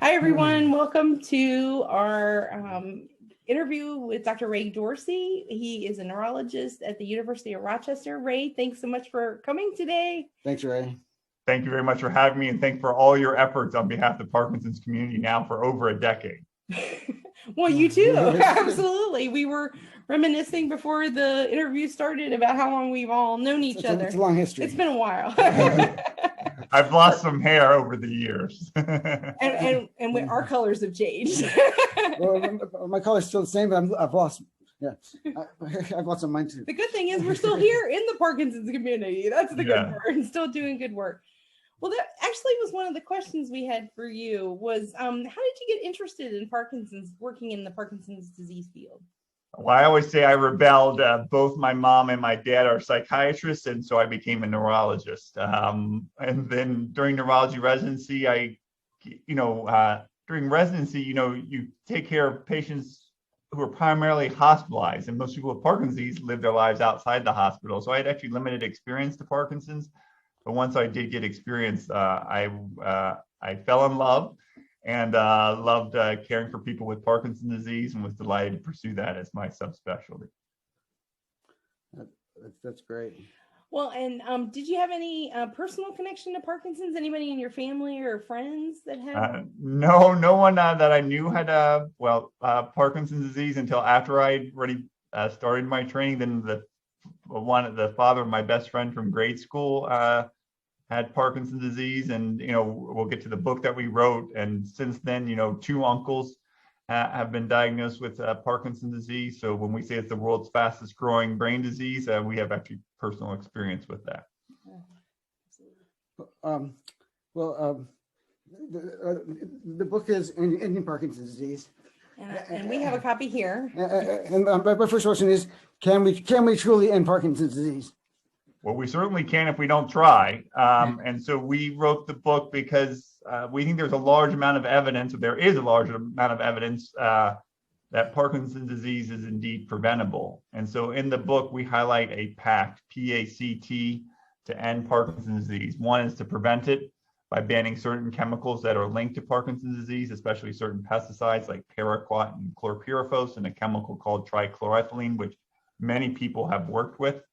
Hi, everyone. Welcome to our interview with Dr. Ray Dorsey. He is a neurologist at the University of Rochester. Ray, thanks so much for coming today. Thanks, Ray. Thank you very much for having me, and thanks for all your efforts on behalf of the Parkinson's community now for over a decade. Well, you too. Absolutely. We were reminiscing before the interview started about how long we've all known each other. It's a long history. It's been a while. I've lost some hair over the years. and our colors have changed. Well, my color's still the same, but I've lost. Yeah, I've lost some of mine too. The good thing is we're still here in the Parkinson's community. That's the good part, and still doing good work. Well, that actually was one of the questions we had for you was, how did you get interested in Parkinson's, working in the Parkinson's disease field? Well, I always say I rebelled. Both my mom and my dad are psychiatrists, and so I became a neurologist. And then during neurology residency, during residency, you take care of patients who are primarily hospitalized, and most people with Parkinson's live their lives outside the hospital. So I had actually limited experience to Parkinson's, but once I did get experience, I fell in love and loved caring for people with Parkinson's disease, and was delighted to pursue that as my subspecialty. That's great. Well, and did you have any personal connection to Parkinson's? Anybody in your family or friends that had? No one that I knew had Parkinson's disease until after I'd already started my training. Then the father of my best friend from grade school had Parkinson's disease, and we'll get to the book that we wrote. And since then, 2 uncles have been diagnosed with Parkinson's disease. So when we say it's the world's fastest growing brain disease, we have actually personal experience with that. The book is Ending Parkinson's Disease, and we have a copy here. And my first question is, can we truly end Parkinson's disease? Well, we certainly can if we don't try. And so we wrote the book because we think there's a large amount of evidence, or there is a large amount of evidence that Parkinson's disease is indeed preventable. And so in the book, we highlight a PACT, P-A-C-T, to end Parkinson's disease. One is to prevent it by banning certain chemicals that are linked to Parkinson's disease, especially certain pesticides like paraquat and chlorpyrifos, and a chemical called trichloroethylene, which many people have worked with.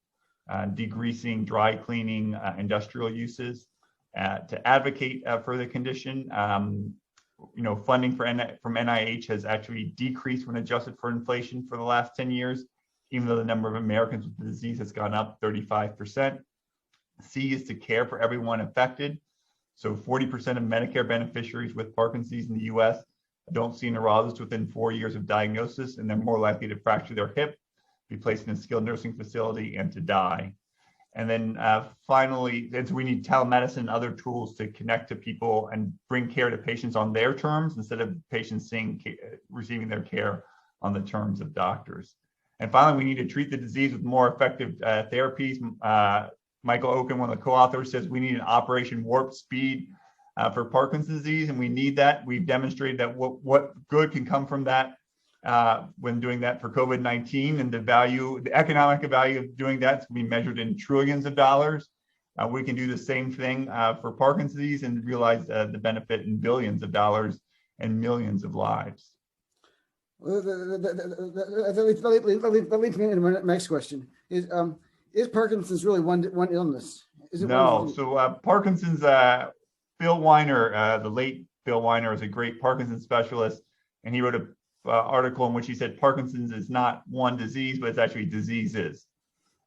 Degreasing, dry cleaning, industrial uses. To advocate for the condition, funding from NIH has actually decreased when adjusted for inflation for the last 10 years, even though the number of Americans with the disease has gone up 35%. C is to care for everyone affected. So 40% of Medicare beneficiaries with Parkinson's in the US don't see a neurologist within 4 years of diagnosis, and they're more likely to fracture their hip, be placed in a skilled nursing facility, and to die. And then finally, so we need telemedicine and other tools to connect to people and bring care to patients on their terms, instead of patients receiving their care on the terms of doctors. And finally, we need to treat the disease with more effective therapies. Michael Oken, one of the co-authors, says we need an Operation Warp Speed for Parkinson's disease, and we need that. We've demonstrated that what good can come from that when doing that for COVID-19, and the economic value of doing that can be measured in trillions of dollars. We can do the same thing for Parkinson's disease and realize the benefit in billions of dollars and millions of lives. That leads me into my next question. Is Parkinson's really one illness? Is it? No. So Parkinson's, Bill Weiner, the late Bill Weiner, is a great Parkinson's specialist, and he wrote a article in which he said Parkinson's is not one disease, but it's actually diseases.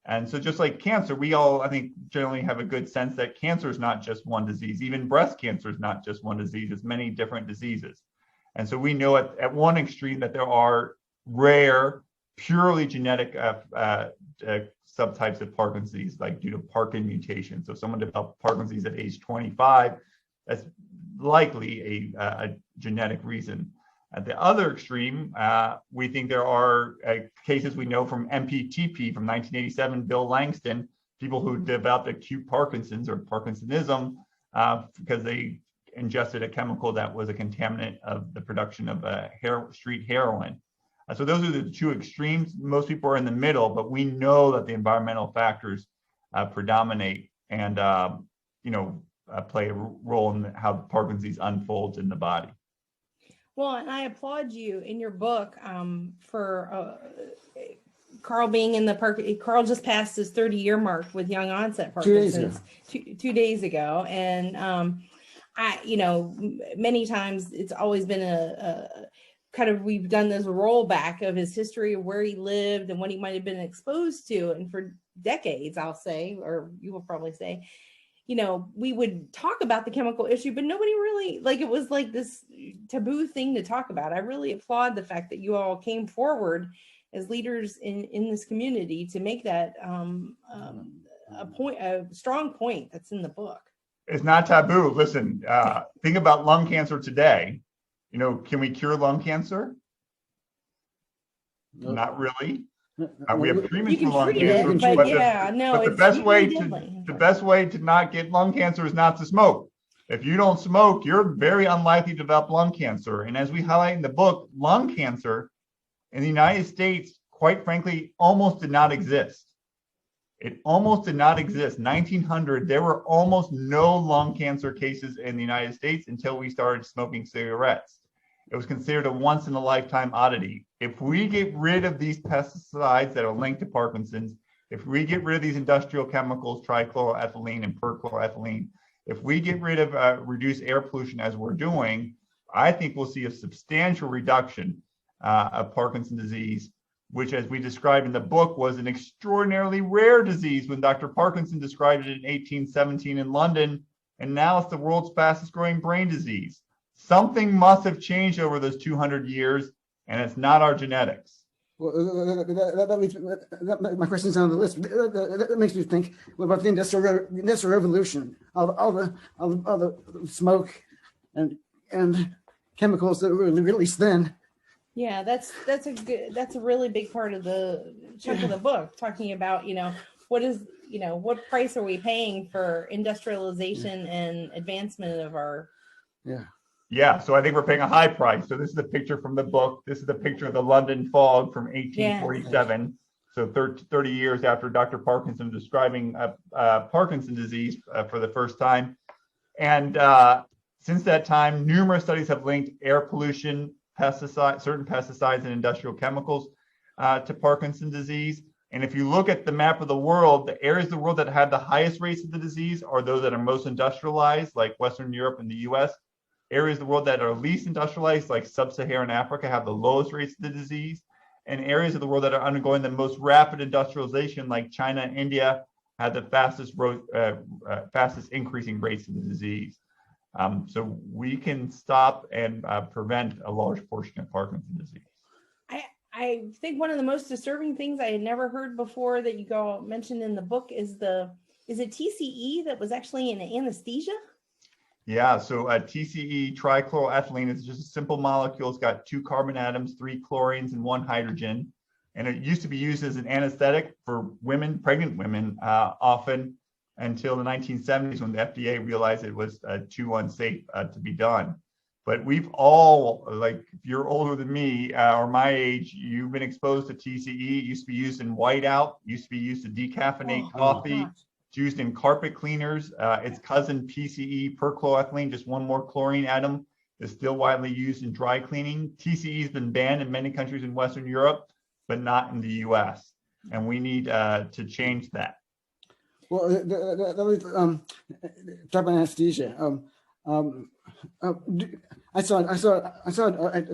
And so just like cancer, we all, I think, generally have a good sense that cancer is not just one disease. Even breast cancer is not just one disease. It's many different diseases. And so we know at one extreme that there are rare, purely genetic subtypes of Parkinson's disease, like due to Parkin mutation. So if someone developed Parkinson's at age 25, that's likely a genetic reason. At the other extreme, we think there are cases we know from MPTP from 1987, Bill Langston, people who developed acute Parkinson's or Parkinsonism because they ingested a chemical that was a contaminant of the production of street heroin. So those are the 2 extremes. Most people are in the middle, but we know that the environmental factors predominate and play a role in how Parkinson's unfolds in the body. Well, and I applaud you in your book for Karl being in the park. Karl just passed his 30-year mark with young onset Parkinson's 2 days ago. And many times it's always been a kind of, we've done this rollback of his history of where he lived and what he might have been exposed to. And for decades, I'll say, or you will probably say, we would talk about the chemical issue, but nobody really, it was like this taboo thing to talk about. I really applaud the fact that you all came forward as leaders in this community to make that a strong point that's in the book. It's not taboo. Listen, think about lung cancer today. Can we cure lung cancer? No. Not really. We have treatments for lung cancer, but the best way to not get lung cancer is not to smoke. If you don't smoke, you're very unlikely to develop lung cancer. And as we highlight in the book, lung cancer in the United States, quite frankly, almost did not exist. It almost did not exist. 1900, there were almost no lung cancer cases in the United States until we started smoking cigarettes. It was considered a once-in-a-lifetime oddity. If we get rid of these pesticides that are linked to Parkinson's, if we get rid of these industrial chemicals, trichloroethylene and perchloroethylene, if we get rid of reduced air pollution as we're doing, I think we'll see a substantial reduction of Parkinson's disease, which, as we described in the book, was an extraordinarily rare disease when Dr. Parkinson described it in 1817 in London, and now it's the world's fastest growing brain disease. Something must have changed over those 200 years, and it's not our genetics. Well, my question's on the list. That makes me think about the industrial revolution, all the smoke and chemicals that were released then. Yeah, that's a really big part of the chunk of the book, talking about what price are we paying for industrialization and advancement of our. Yeah, so I think we're paying a high price. So this is a picture from the book. This is a picture of the London fog from 1847. So 30 years after Dr. Parkinson describing Parkinson's disease for the first time. And since that time, numerous studies have linked air pollution, certain pesticides and industrial chemicals to Parkinson's disease. And if you look at the map of the world, the areas of the world that have the highest rates of the disease are those that are most industrialized, like Western Europe and the US. Areas of the world that are least industrialized, like Sub-Saharan Africa, have the lowest rates of the disease. And areas of the world that are undergoing the most rapid industrialization, like China and India, have the fastest increasing rates of the disease. So we can stop and prevent a large portion of Parkinson's disease. I think one of the most disturbing things I had never heard before that you all mentioned in the book is it TCE that was actually an anesthesia? Yeah, so TCE, trichloroethylene, is just a simple molecule. It's got 2 carbon atoms, 3 chlorines, and 1 hydrogen. And it used to be used as an anesthetic for women, pregnant women, often until the 1970s when the FDA realized it was too unsafe to be done. But we've all, if you're older than me or my age, you've been exposed to TCE. It used to be used in whiteout, used to be used to decaffeinate coffee. It's used in carpet cleaners. Its cousin PCE, perchloroethylene, just 1 more chlorine atom, is still widely used in dry cleaning. TCE has been banned in many countries in Western Europe, but not in the US. And we need to change that. Well, talk about anesthesia. I saw a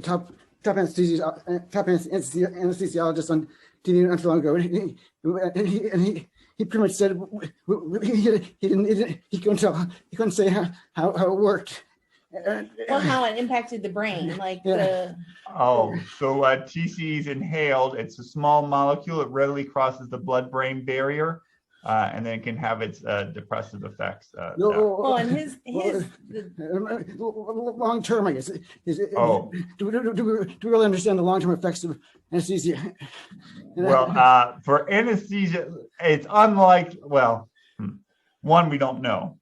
top anesthesiologist on TV not too long ago, and he pretty much said he couldn't say how it worked. Well, how it impacted the brain, So TCE is inhaled. It's a small molecule. It readily crosses the blood-brain barrier, and then it can have its depressive effects. And long term, I guess. Do we really understand the long term effects of anesthesia? Well, for anesthesia, it's unlike, one, we don't know.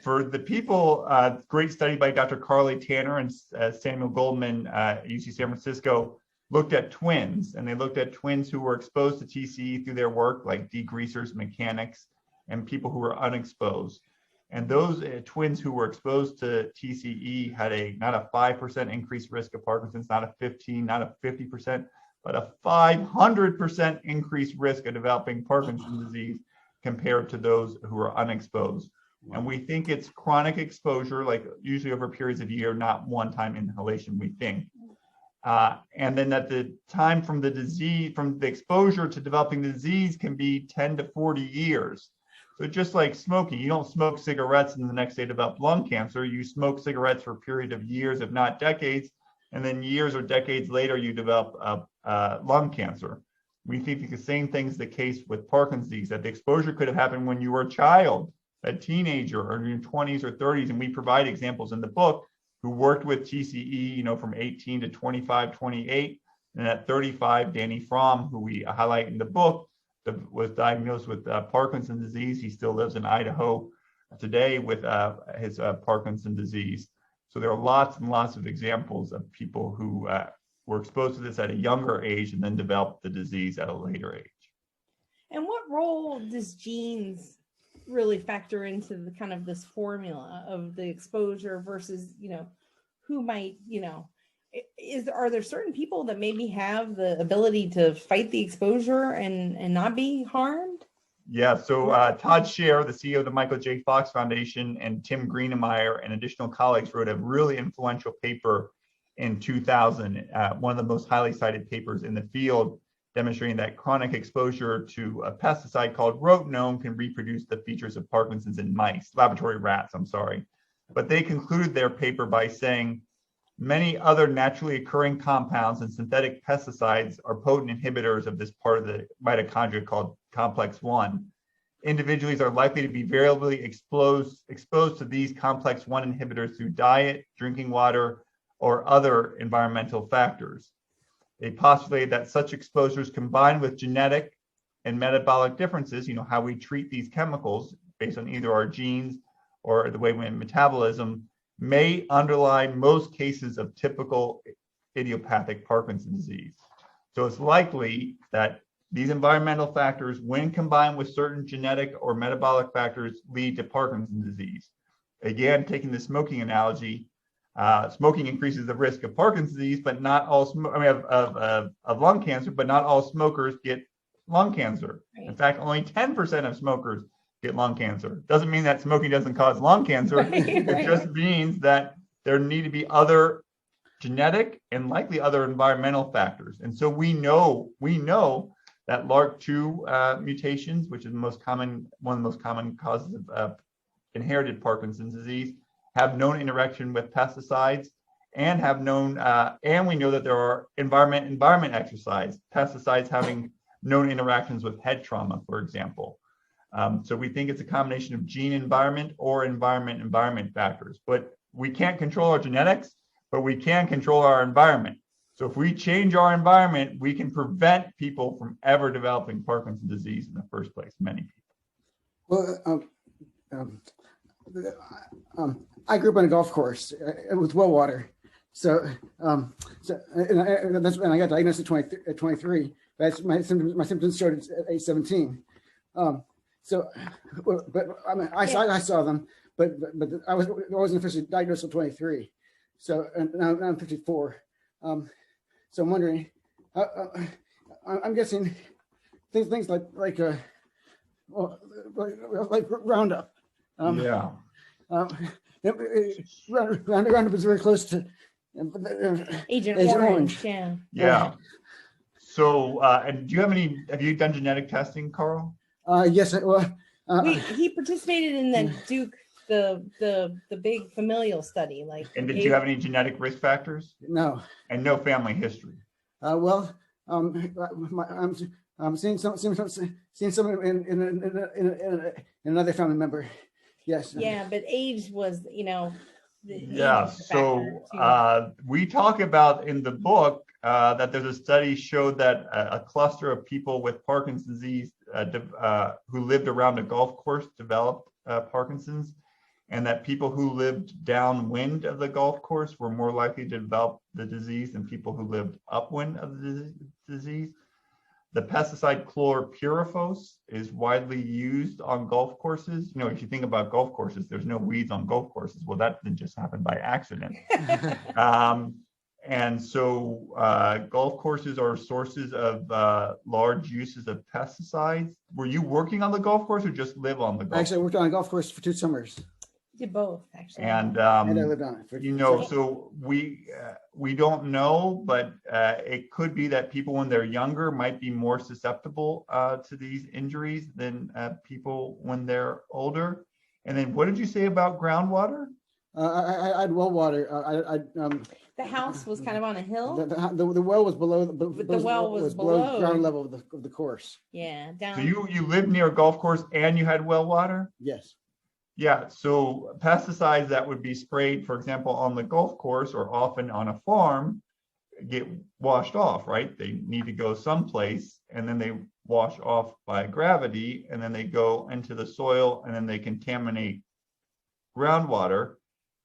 For the people, great study by Dr. Carly Tanner and Samuel Goldman at UC San Francisco looked at twins, and they looked at twins who were exposed to TCE through their work, like degreasers, mechanics, and people who were unexposed. And those twins who were exposed to TCE had not a 5% increased risk of Parkinson's, not a 15, not a 50%, but a 500% increased risk of developing Parkinson's disease compared to those who are unexposed. Wow. And we think it's chronic exposure, like usually over periods of year, not one-time inhalation, we think. And then at the time from the disease, from the exposure to developing the disease can be 10 to 40 years. So just like smoking, you don't smoke cigarettes and the next day develop lung cancer. You smoke cigarettes for a period of years, if not decades, and then years or decades later, you develop lung cancer. We think the same thing is the case with Parkinson's disease, that the exposure could have happened when you were a child, a teenager, or in your 20s or 30s. And we provide examples in the book who worked with TCE, from 18 to 25, 28. And at 35, Danny Fromm, who we highlight in the book, was diagnosed with Parkinson's disease. He still lives in Idaho today with his Parkinson's disease. So there are lots and lots of examples of people who were exposed to this at a younger age and then developed the disease at a later age. And what role does genes really factor into the kind of this formula of the exposure versus, who might, are there certain people that maybe have the ability to fight the exposure and not be harmed? Yeah, so Todd Scher, the CEO of the Michael J. Fox Foundation, and Tim Greenemeyer and additional colleagues wrote a really influential paper in 2000, one of the most highly cited papers in the field, demonstrating that chronic exposure to a pesticide called rotenone can reproduce the features of Parkinson's in mice, laboratory rats, I'm sorry. But they concluded their paper by saying, many other naturally occurring compounds and synthetic pesticides are potent inhibitors of this part of the mitochondria called complex 1. Individuals are likely to be variably exposed to these complex 1 inhibitors through diet, drinking water, or other environmental factors. They postulate that such exposures combined with genetic and metabolic differences, how we treat these chemicals based on either our genes or the way we metabolism, may underlie most cases of typical idiopathic Parkinson's disease. So it's likely that these environmental factors, when combined with certain genetic or metabolic factors, lead to Parkinson's disease. Again, taking the smoking analogy, smoking increases the risk of Parkinson's disease, but not all of lung cancer, but not all smokers get lung cancer. Right. In fact, only 10% of smokers get lung cancer. Doesn't mean that smoking doesn't cause lung cancer. Right. It just means that there need to be other genetic and likely other environmental factors. And so we know that LRRK2 mutations, which is one of the most common causes of inherited Parkinson's disease, have known interaction with pesticides, and have known, and we know that there are environment exercise, pesticides having known interactions with head trauma, for example. So we think it's a combination of gene environment or environment factors. But we can't control our genetics, but we can control our environment. So if we change our environment, we can prevent people from ever developing Parkinson's disease in the first place, many people. Well, I grew up on a golf course with well water. So and I got diagnosed at 23. My symptoms started at age 17. But I mean, I saw them, but I wasn't officially diagnosed until 23. So now I'm 54. So I'm wondering, I'm guessing things like Roundup. Roundup is very close to Agent Orange. Yeah. So, and have you done genetic testing, Karl? Yes. He participated in the Duke, the big familial study. And did you have any genetic risk factors? No. And no family history? I'm seeing some in another family member. Yes. Yeah, but age was, So we talk about in the book that there's a study showed that a cluster of people with Parkinson's disease who lived around a golf course developed Parkinson's, and that people who lived downwind of the golf course were more likely to develop the disease than people who lived upwind of the disease. the pesticide chlorpyrifos is widely used on golf courses. You know, if you think about golf courses, there's no weeds on golf courses. Well, that didn't just happen by accident. And so golf courses are sources of large uses of pesticides. Were you working on the golf course or just live on the golf course? Actually, I worked on a golf course for 2 summers. Did both, actually. And I lived on it for you know, so we don't know, but it could be that people when they're younger might be more susceptible to these injuries than people when they're older. And then what did you say about groundwater? I had well water. The house was kind of on a hill. The well was below The well was below ground level of the course. Yeah, down. So you lived near a golf course and you had well water? Yes. Yeah, so pesticides that would be sprayed, for example, on the golf course or often on a farm get washed off, right? They need to go someplace and then they wash off by gravity and then they go into the soil and then they contaminate groundwater.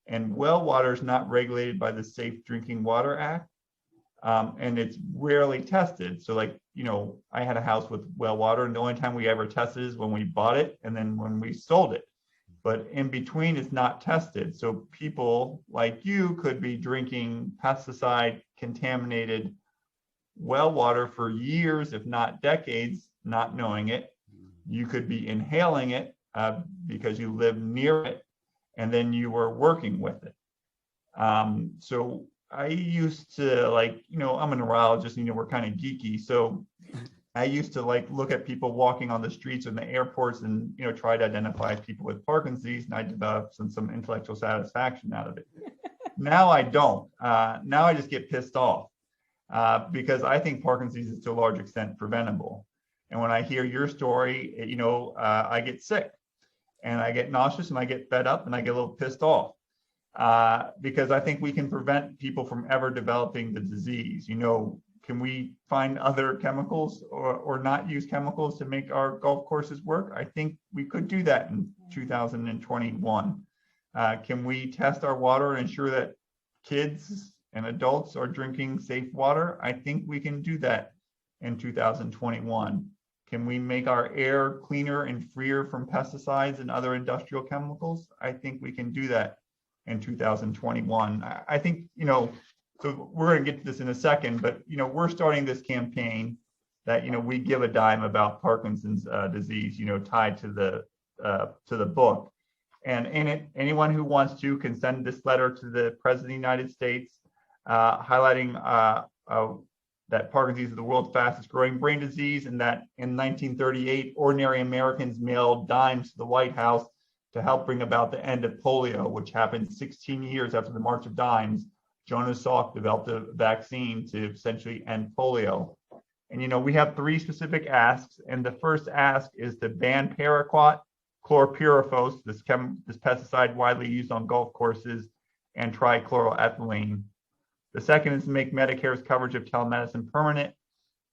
And well water is not regulated by the Safe Drinking Water Act. And it's rarely tested. So like, you know, I had a house with well water and the only time we ever tested is when we bought it and then when we sold it. But in between it's not tested. So people like you could be drinking pesticide contaminated well water for years, if not decades, not knowing it. You could be inhaling it because you live near it and then you were working with it. So I used to like, you know, I'm a neurologist, you know, we're kind of geeky. So I used to like look at people walking on the streets and the airports and, you know, try to identify people with Parkinson's disease, and I developed some intellectual satisfaction out of it. Now I don't. Now I just get pissed off because I think Parkinson's disease is to a large extent preventable. And when I hear your story, you know, I get sick and I get nauseous and I get fed up and I get a little pissed off because I think we can prevent people from ever developing the disease. You know, can we find other chemicals or not use chemicals to make our golf courses work? I think we could do that in 2021. Can we test our water and ensure that kids and adults are drinking safe water? I think we can do that in 2021. Can we make our air cleaner and freer from pesticides and other industrial chemicals? I think we can do that in 2021. I think, you know, so we're going to get to this in a second, but, you know, we're starting this campaign that, you know, we give a dime about Parkinson's disease, you know, tied to the book. And in it, anyone who wants to can send this letter to the President of the United States, highlighting that Parkinson's is the world's fastest growing brain disease, and that in 1938, ordinary Americans mailed dimes to the White House to help bring about the end of polio, which happened 16 years after the March of Dimes. Jonas Salk developed a vaccine to essentially end polio. And, you know, we have 3 specific asks. And the first ask is to ban paraquat, chlorpyrifos, this pesticide widely used on golf courses, and trichloroethylene. The second is to make Medicare's coverage of telemedicine permanent.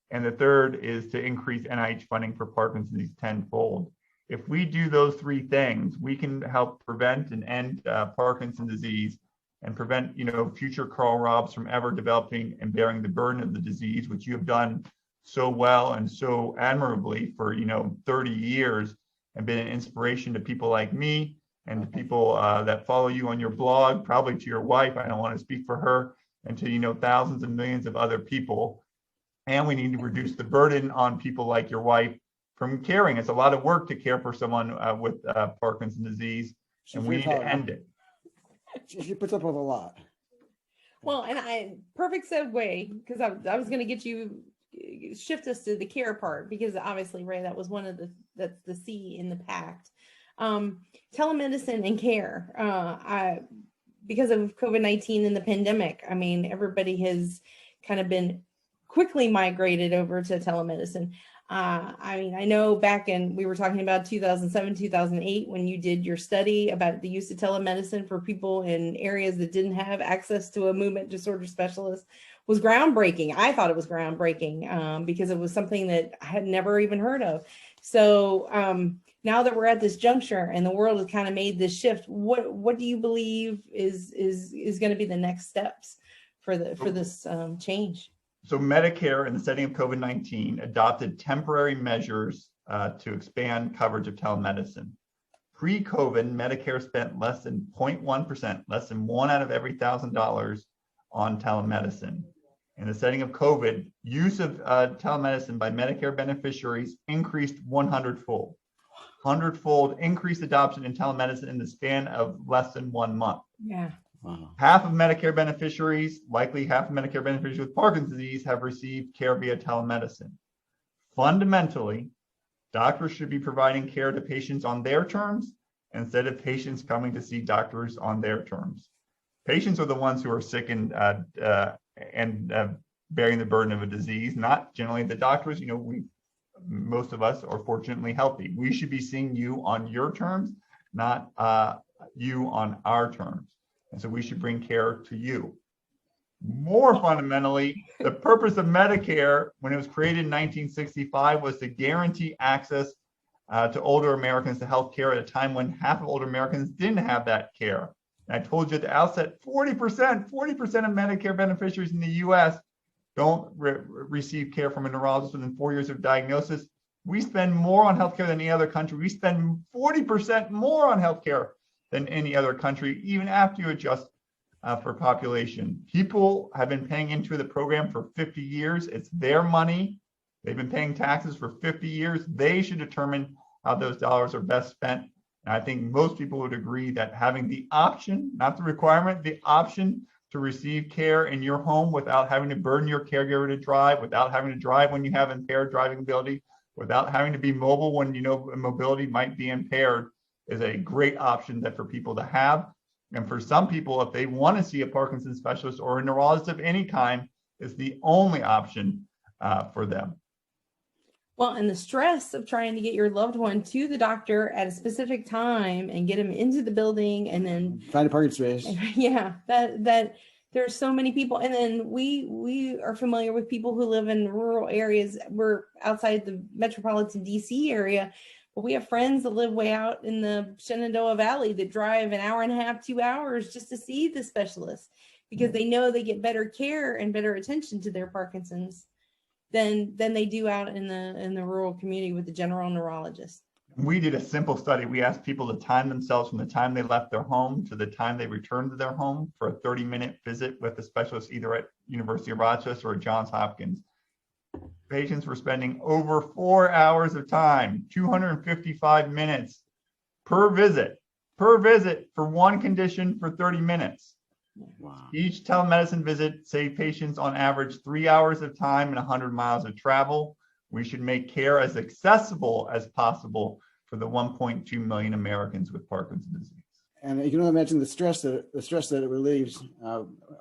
And the third is to increase NIH funding for Parkinson's disease tenfold. If we do those 3 things, we can help prevent and end Parkinson's disease and prevent, you know, future Karl Robbs from ever developing and bearing the burden of the disease, which you have done so well and so admirably for, you know, 30 years and been an inspiration to people like me and to people that follow you on your blog, probably to your wife. I don't want to speak for her, and to, you know, thousands and millions of other people. And we need to reduce the burden on people like your wife from caring. It's a lot of work to care for someone with Parkinson's disease, and we need to end it. She puts up with a lot. Well, and perfect segue, because I was going to get you shift us to the care part, because obviously, Ray, that was one of that's the C in the PACT. Telemedicine and care. Because of COVID-19 and the pandemic, I mean, everybody has kind of been quickly migrated over to telemedicine. I mean, I know back in, we were talking about 2007, 2008, when you did your study about the use of telemedicine for people in areas that didn't have access to a movement disorder specialist, was groundbreaking. I thought it was groundbreaking because it was something that I had never even heard of. So now that we're at this juncture and the world has kind of made this shift, what do you believe is going to be the next steps for this change? So Medicare, in the setting of COVID-19, adopted temporary measures to expand coverage of telemedicine. Pre-COVID, Medicare spent less than 0.1%, less than 1 out of every $1,000 on telemedicine. In the setting of COVID, use of telemedicine by Medicare beneficiaries increased 100-fold. 100-fold increased adoption in telemedicine in the span of less than 1 month. Yeah. Wow. Half of Medicare beneficiaries, likely half of Medicare beneficiaries with Parkinson's disease, have received care via telemedicine. Fundamentally, doctors should be providing care to patients on their terms instead of patients coming to see doctors on their terms. Patients are the ones who are sick and bearing the burden of a disease, not generally the doctors. You know, most of us are fortunately healthy. We should be seeing you on your terms, not you on our terms. And so we should bring care to you. More fundamentally, the purpose of Medicare, when it was created in 1965, was to guarantee access to older Americans to health care at a time when half of older Americans didn't have that care. And I told you at the outset, 40% of Medicare beneficiaries in the US don't receive care from a neurologist within 4 years of diagnosis. We spend more on healthcare than any other country. We spend 40% more on healthcare than any other country, even after you adjust for population. People have been paying into the program for 50 years. It's their money. They've been paying taxes for 50 years. They should determine how those dollars are best spent. And I think most people would agree that having the option, not the requirement, the option to receive care in your home without having to burden your caregiver to drive, without having to drive when you have impaired driving ability, without having to be mobile when you know mobility might be impaired, is a great option that for people to have. And for some people, if they want to see a Parkinson's specialist or a neurologist of any kind, is the only option for them. Well, and the stress of trying to get your loved one to the doctor at a specific time and get him into the building and then Find a parking space. Yeah, that there's so many people. And then we are familiar with people who live in rural areas. We're outside the metropolitan DC area, but we have friends that live way out in the Shenandoah Valley that drive an hour and a half, 2 hours just to see the specialist because they know they get better care and better attention to their Parkinson's than they do out in the rural community with the general neurologist. We did a simple study. We asked people to time themselves from the time they left their home to the time they returned to their home for a 30-minute visit with a specialist, either at University of Rochester or Johns Hopkins. Patients were spending over 4 hours of time, 255 minutes per visit for one condition for 30 minutes. Wow. Each telemedicine visit saved patients on average 3 hours of time and 100 miles of travel. We should make care as accessible as possible for the 1.2 million Americans with Parkinson's disease. And you can only imagine the stress that it relieves.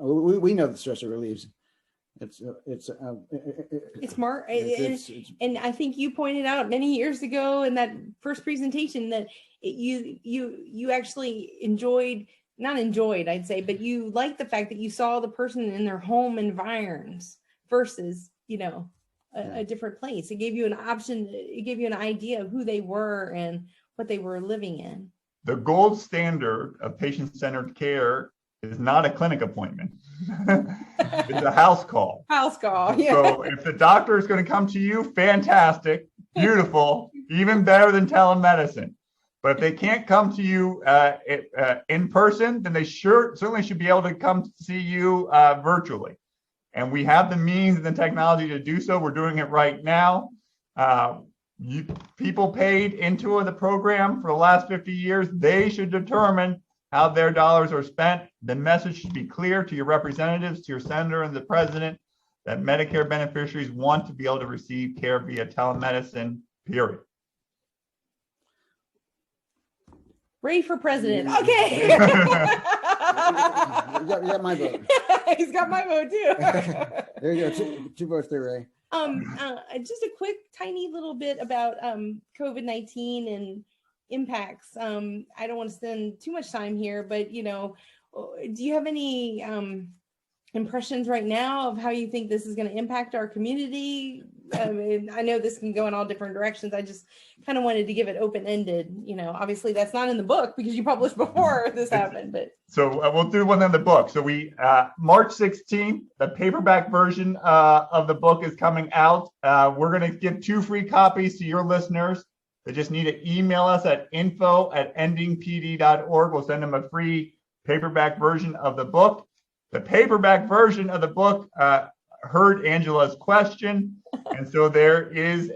We know the stress it relieves. It's smart. And I think you pointed out many years ago in that first presentation that you actually not enjoyed, I'd say, but you liked the fact that you saw the person in their home environs versus, a different place. It gave you an option. It gave you an idea of who they were and what they were living in. The gold standard of patient-centered care is not a clinic appointment. It's a house call. House call, yeah. So if the doctor is going to come to you, fantastic, beautiful, even better than telemedicine. But if they can't come to you in person, then they certainly should be able to come see you virtually. And we have the means and the technology to do so. We're doing it right now. People paid into the program for the last 50 years. They should determine how their dollars are spent. The message should be clear to your representatives, to your senator and the president, that Medicare beneficiaries want to be able to receive care via telemedicine, period. Ray for president. Okay. You got my vote. He's got my vote too. There you go. Two votes there, Ray. Just a quick, tiny little bit about COVID-19 and impacts. I don't want to spend too much time here, but do you have any impressions right now of how you think this is going to impact our community I mean, I know this can go in all different directions. I just kind of wanted to give it open-ended. Obviously that's not in the book because you published before this happened, but. So we'll do one in the book. So we, March 16th, the paperback version of the book is coming out. We're going to give 2 free copies to your listeners. They just need to email us at info@endingpd.org. We'll send them a free paperback version of the book. The paperback version of the book heard Angela's question. And so there is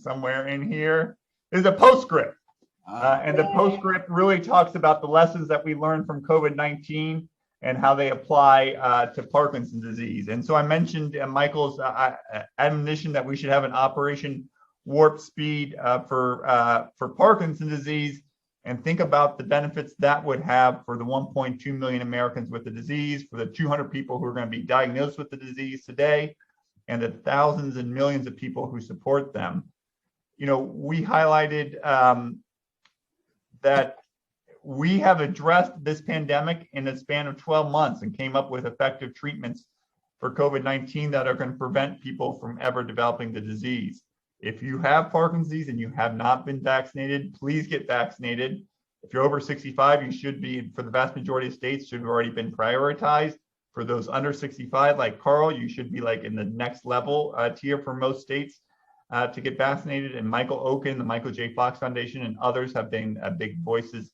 somewhere in here, is a postscript. And the postscript really talks about the lessons that we learned from COVID-19 and how they apply to Parkinson's disease. And so I mentioned Michael's admonition that we should have an Operation Warp Speed for Parkinson's disease, and think about the benefits that would have for the 1.2 million Americans with the disease, for the 200 people who are going to be diagnosed with the disease today, and the thousands and millions of people who support them. We highlighted that we have addressed this pandemic in a span of 12 months and came up with effective treatments for COVID-19 that are going to prevent people from ever developing the disease. If you have Parkinson's disease and you have not been vaccinated, please get vaccinated. If you're over 65, you should be, for the vast majority of states, should have already been prioritized. For those under 65, like Karl, you should be like in the next level tier for most states to get vaccinated. And Michael Oken, the Michael J. Fox Foundation, and others have been big voices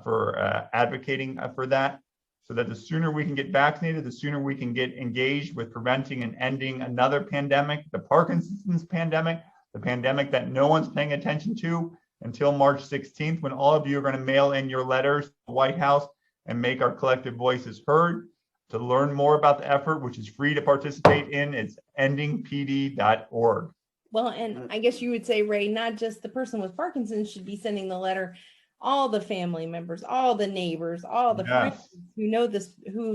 for advocating for that. So that the sooner we can get vaccinated, the sooner we can get engaged with preventing and ending another pandemic, the Parkinson's pandemic, the pandemic that no one's paying attention to until March 16th, when all of you are going to mail in your letters to the White House and make our collective voices heard. To learn more about the effort, which is free to participate in, it's endingpd.org. Well, and I guess you would say, Ray, not just the person with Parkinson's should be sending the letter, all the family members, all the neighbors, all the friends who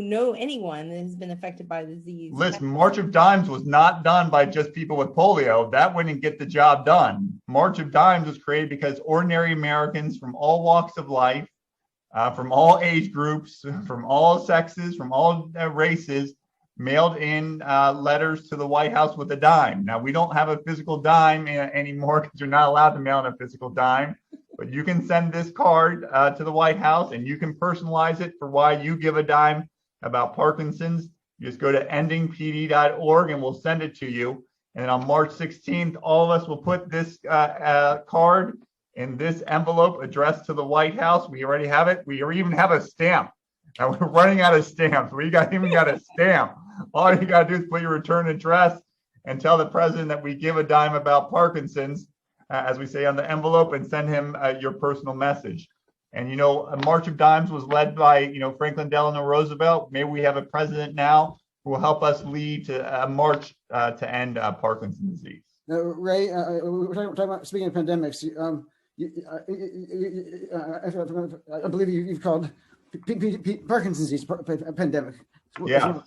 know anyone that has been affected by the disease. Listen, March of Dimes was not done by just people with polio. That wouldn't get the job done. March of Dimes was created because ordinary Americans from all walks of life, from all age groups, from all sexes, from all races, mailed in letters to the White House with a dime. Now, we don't have a physical dime anymore because you're not allowed to mail in a physical dime. But you can send this card to the White House, and you can personalize it for why you give a dime about Parkinson's. You just go to endingpd.org and we'll send it to you. And on March 16th, all of us will put this card in this envelope addressed to the White House. We already have it. We even have a stamp. Now we're running out of stamps. We even got a stamp. All you got to do is put your return address and tell the president that we give a dime about Parkinson's, as we say on the envelope, and send him your personal message. And, a March of Dimes was led by, Franklin Delano Roosevelt. Maybe we have a president now who will help us lead to a march to end Parkinson's disease. Now, Ray, we're talking about, speaking of pandemics, I believe you've called Parkinson's disease a pandemic. Yeah.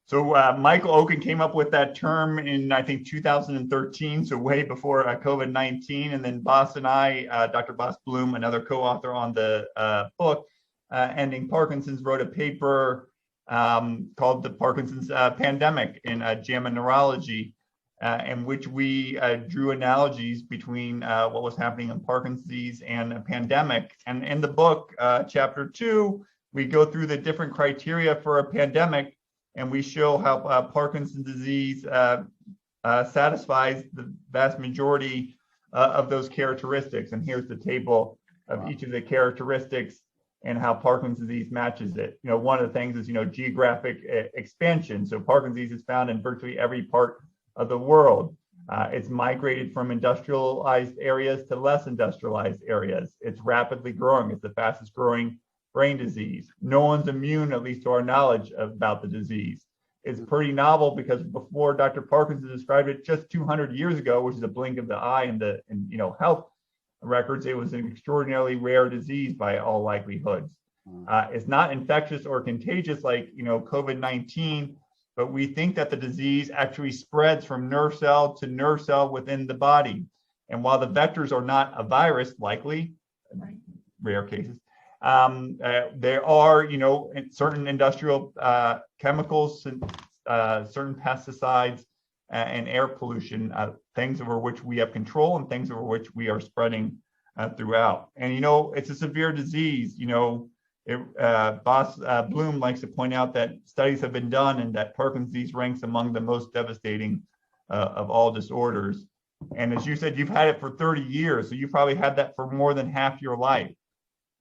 So Michael Oken came up with that term in, I think, 2013, so way before COVID-19. And then Boss and I, Dr. Boss Bloom, another co-author on the book, Ending Parkinson's, wrote a paper called The Parkinson's Pandemic in JAMA Neurology, in which we drew analogies between what was happening in Parkinson's disease and a pandemic. And in the book, chapter 2, we go through the different criteria for a pandemic, and we show how Parkinson's disease satisfies the vast majority of those characteristics. And here's the table of each of the characteristics and how Parkinson's disease matches it. One of the things is, geographic expansion. So Parkinson's disease is found in virtually every part of the world. It's migrated from industrialized areas to less industrialized areas. It's rapidly growing. It's the fastest growing brain disease. No one's immune, at least to our knowledge, about the disease. It's pretty novel because before Dr. Parkinson described it just 200 years ago, which is a blink of the eye in health records, it was an extraordinarily rare disease by all likelihoods. It's not infectious or contagious like COVID-19, but we think that the disease actually spreads from nerve cell to nerve cell within the body. And while the vectors are not a virus, likely, rare cases, there are, certain industrial chemicals, certain pesticides and air pollution, things over which we have control and things over which we are spreading throughout. And, it's a severe disease. Boss Bloom likes to point out that studies have been done and that Parkinson's disease ranks among the most devastating of all disorders. And as you said, you've had it for 30 years, so you've probably had that for more than half your life.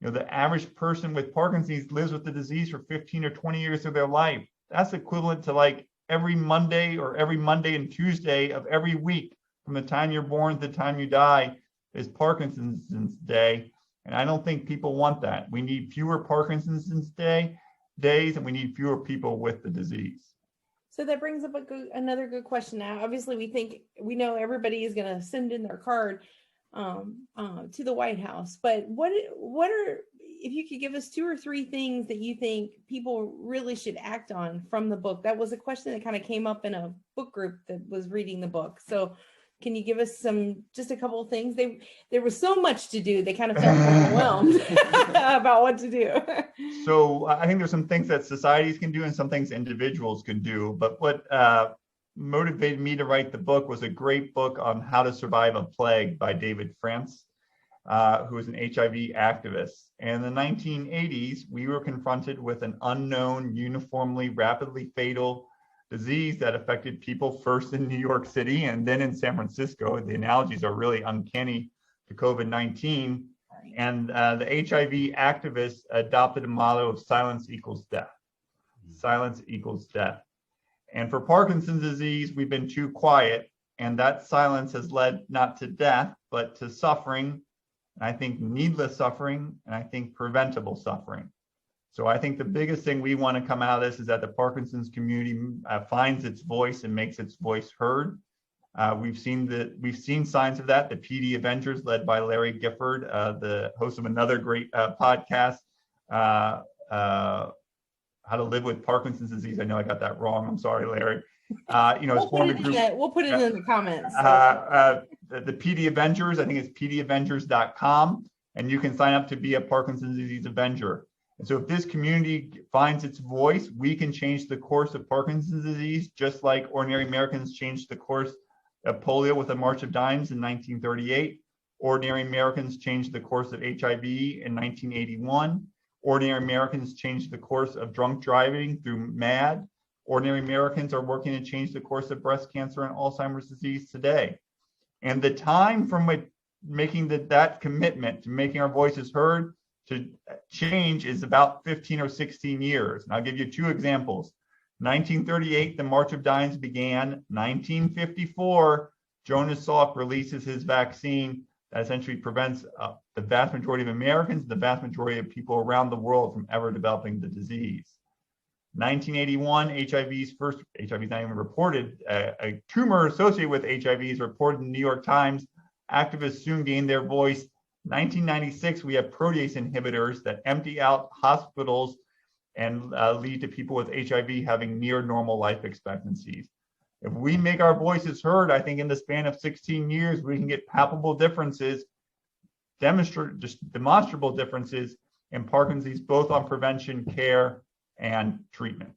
The average person with Parkinson's disease lives with the disease for 15 or 20 years of their life. That's equivalent to like every Monday and Tuesday of every week from the time you're born to the time you die is Parkinson's Day. And I don't think people want that. We need fewer Parkinson's days, and we need fewer people with the disease. So that brings up another good question. Now, obviously, we know everybody is going to send in their card to the White House, but what are, if you could give us 2 or 3 things that you think people really should act on from the book? That was a question that kind of came up in a book group that was reading the book. So can you give us just a couple of things? There was so much to do, they kind of felt overwhelmed about what to do. So I think there's some things that societies can do and some things individuals can do. But what motivated me to write the book was a great book on how to survive a plague by David France, who is an HIV activist. And in the 1980s, we were confronted with an unknown, uniformly, rapidly fatal disease that affected people first in New York City and then in San Francisco. The analogies are really uncanny to COVID-19. And the HIV activists adopted a motto of silence equals death. Silence equals death. And for Parkinson's disease, we've been too quiet. And that silence has led not to death, but to suffering. And I think needless suffering, and I think preventable suffering. So I think the biggest thing we want to come out of this is that the Parkinson's community finds its voice and makes its voice heard. We've seen signs of that. The PD Avengers, led by Larry Gifford, the host of another great podcast, How to Live with Parkinson's Disease. I know I got that wrong. I'm sorry, Larry. We'll put it in the comments. The PD Avengers, I think it's pdavengers.com, and you can sign up to be a Parkinson's disease Avenger. And so if this community finds its voice, we can change the course of Parkinson's disease, just like ordinary Americans changed the course of polio with the March of Dimes in 1938. Ordinary Americans changed the course of HIV in 1981. Ordinary Americans changed the course of drunk driving through MAD. Ordinary Americans are working to change the course of breast cancer and Alzheimer's disease today. And the time from making that commitment to making our voices heard to change is about 15 or 16 years. And I'll give you 2 examples. 1938, the March of Dimes began. 1954, Jonas Salk releases his vaccine that essentially prevents the vast majority of Americans, the vast majority of people around the world from ever developing the disease. 1981, HIV is not even reported. A tumor associated with HIV is reported in the New York Times. Activists soon gained their voice. 1996, we have protease inhibitors that empty out hospitals and lead to people with HIV having near normal life expectancies. If we make our voices heard, I think in the span of 16 years, we can get palpable differences, demonstrable differences in Parkinson's disease, both on prevention, care, and treatment.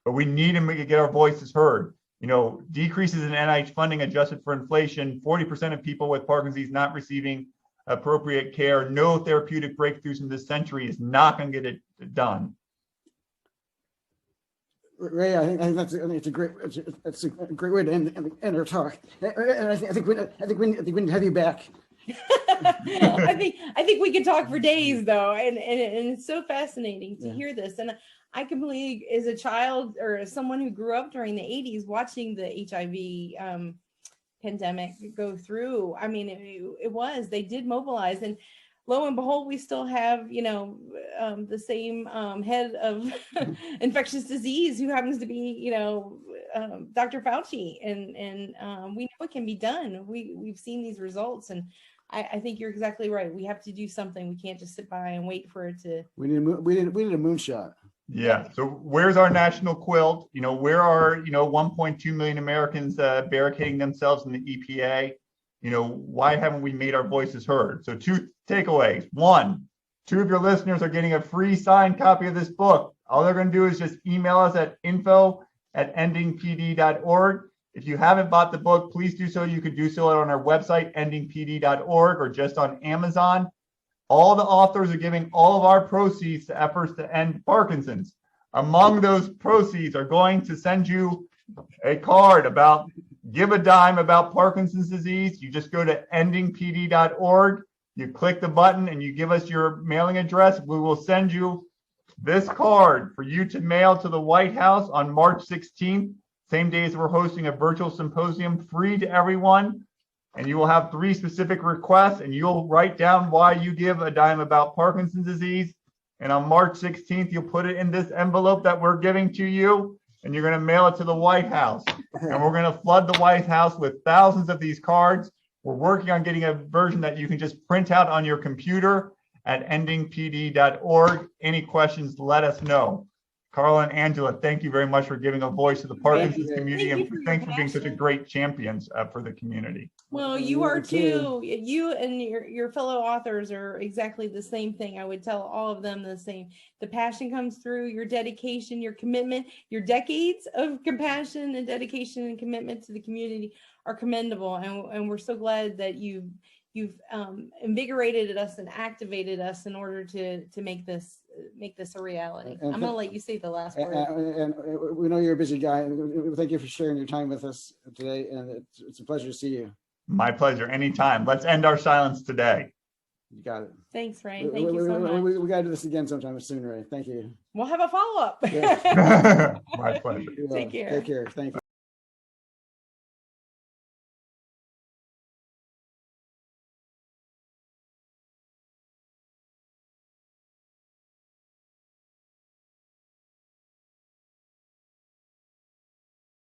But we need to get our voices heard. Decreases in NIH funding adjusted for inflation, 40% of people with Parkinson's disease not receiving appropriate care, no therapeutic breakthroughs in this century is not going to get it done. Ray, I think that's a great way to end our talk. And I think we need to have you back. I think we could talk for days though, and it's so fascinating to hear this. And I can believe, as a child or as someone who grew up during the 80s watching the HIV pandemic go through, I mean, they did mobilize, and lo and behold, we still have, the same head of infectious disease who happens to be, Dr. Fauci, and we know it can be done. We've seen these results, and I think you're exactly right. We have to do something. We can't just sit by and wait for it to. We need a moonshot. Yeah. So where's our national quilt? Where are 1.2 million Americans barricading themselves in the EPA? Why haven't we made our voices heard? So 2 takeaways. 1, 2 of your listeners are getting a free signed copy of this book. All they're going to do is just email us at info@endingpd.org. If you haven't bought the book, please do so. You could do so on our website, endingpd.org, or just on Amazon. All the authors are giving all of our proceeds to efforts to end Parkinson's. Among those proceeds are going to send you a card about GiveaDime about Parkinson's disease. You just go to endingpd.org, you click the button, and you give us your mailing address. We will send you this card for you to mail to the White House on March 16th, same day as we're hosting a virtual symposium free to everyone. And you will have 3 specific requests, and you'll write down why you give a dime about Parkinson's disease. And on March 16th, you'll put it in this envelope that we're giving to you, and you're going to mail it to the White House. And we're going to flood the White House with thousands of these cards. We're working on getting a version that you can just print out on your computer at endingpd.org. Any questions, let us know. Karl and Angela, thank you very much for giving a voice to the Parkinson's community, and thanks for being such a great champions for the community. Well, you are too. You and your fellow authors are exactly the same thing. I would tell all of them the same. The passion comes through, your dedication, your commitment, your decades of compassion and dedication and commitment to the community are commendable. And we're so glad that you've invigorated us and activated us in order to make this a reality. I'm going to let you say the last word. And we know you're a busy guy. Thank you for sharing your time with us today. And it's a pleasure to see you. My pleasure. Anytime. Let's end our silence today. You got it. Thanks, Ray. Thank you so much. We got to do this again sometime soon, Ray. Thank you. We'll have a follow-up. Yeah. My pleasure. Take care. Take care. Thank you.